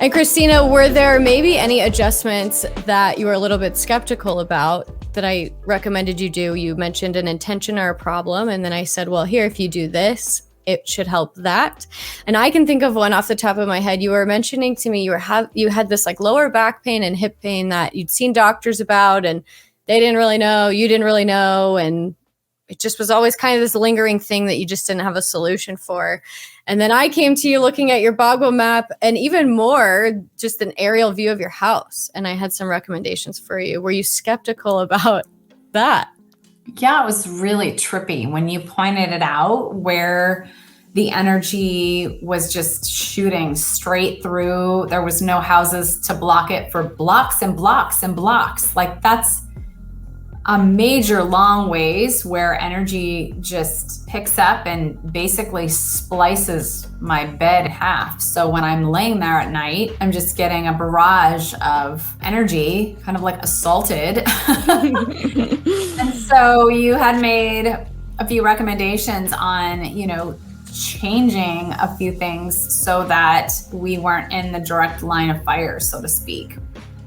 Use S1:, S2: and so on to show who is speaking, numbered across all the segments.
S1: And Kristina, were there maybe any adjustments that you were a little bit skeptical about that I recommended you do? You mentioned an intention or a problem, and then I said, well, here, if you do this, it should help that. And I can think of one off the top of my head. You were mentioning to me you had this like lower back pain and hip pain that you'd seen doctors about, and they didn't really know, you didn't really know, and it just was always kind of this lingering thing that you just didn't have a solution for. And then I came to you looking at your Boggle map and even more, just an aerial view of your house. And I had some recommendations for you. Were you skeptical about that?
S2: Yeah, it was really trippy when you pointed it out, where the energy was just shooting straight through. There was no houses to block it for blocks and blocks and blocks. Like, that's a major long ways where energy just picks up and basically splices my bed half. So when I'm laying there at night, I'm just getting a barrage of energy, kind of like assaulted. And so you had made a few recommendations on, changing a few things so that we weren't in the direct line of fire, so to speak.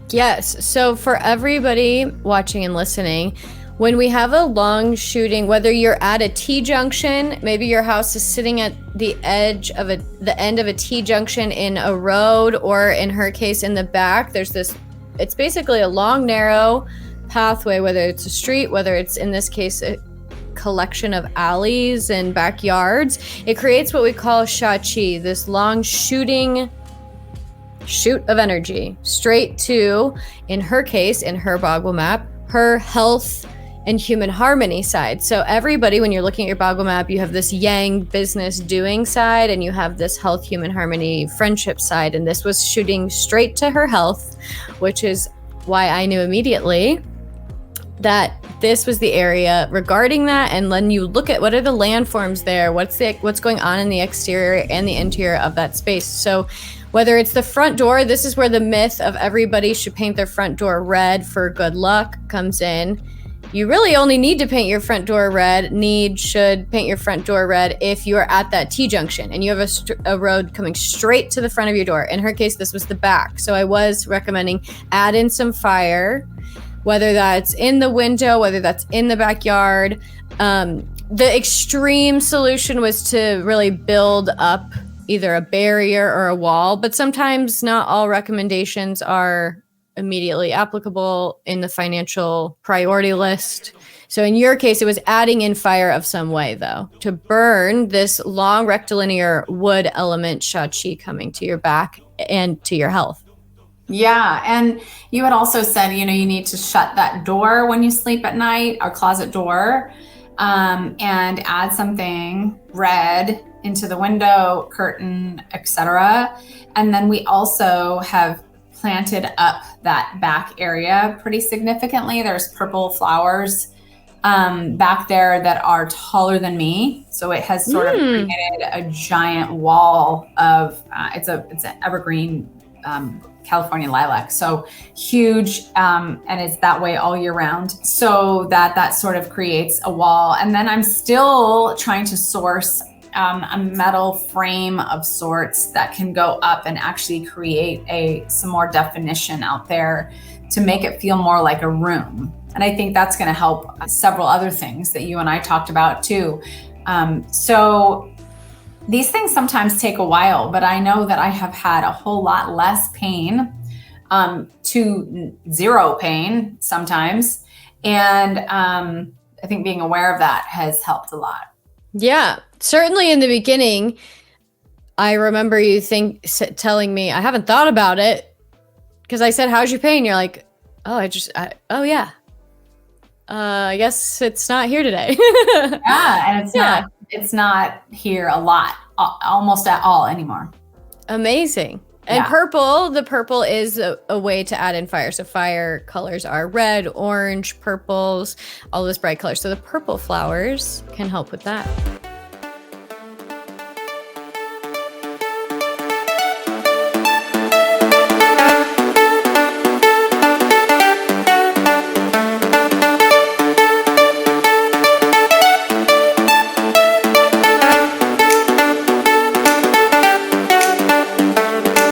S1: Yes. So for everybody watching and listening, when we have a long shooting, whether you're at a T-junction, maybe your house is sitting at the edge of the end of a T-junction in a road, or in her case, in the back, it's basically a long, narrow pathway, whether it's a street, whether it's, in this case, a collection of alleys and backyards. It creates what we call Sha-Chi, this long shooting shoot of energy straight to, in her case, in her Boggle map, her health and human harmony side. So everybody, when you're looking at your Boggle map, you have this yang business doing side, and you have this health, human harmony, friendship side. And this was shooting straight to her health, which is why I knew immediately that this was the area regarding that. And then you look at what are the landforms there, what's going on in the exterior and the interior of that space. So whether it's the front door, this is where the myth of everybody should paint their front door red for good luck comes in. You really only need to paint your front door red, should paint your front door red if you are at that T-junction and you have a road coming straight to the front of your door. In her case, this was the back. So I was recommending add in some fire, whether that's in the window, whether that's in the backyard. The extreme solution was to really build up either a barrier or a wall, but sometimes not all recommendations are immediately applicable in the financial priority list. So in your case, it was adding in fire of some way, though, to burn this long rectilinear wood element Sha-Chi coming to your back and to your health.
S2: Yeah. And you had also said, you need to shut that door when you sleep at night, our closet door, and add something red into the window, curtain, etc. And then we also have planted up that back area pretty significantly. There's purple flowers back there that are taller than me. So it has sort of created a giant wall of, it's an evergreen California lilac. So huge, and it's that way all year round. So that sort of creates a wall. And then I'm still trying to source a metal frame of sorts that can go up and actually create some more definition out there to make it feel more like a room. And I think that's going to help several other things that you and I talked about too. So these things sometimes take a while, but I know that I have had a whole lot less pain, to zero pain sometimes. And I think being aware of that has helped a lot. Yeah,
S1: certainly in the beginning, I remember you telling me, I haven't thought about it, because I said, how's your pain? You're like, oh yeah. I guess it's not here today.
S2: Yeah, and it's not here a lot, almost at all anymore.
S1: Amazing. And the purple is a way to add in fire. So fire colors are red, orange, purples, all those bright colors. So the purple flowers can help with that.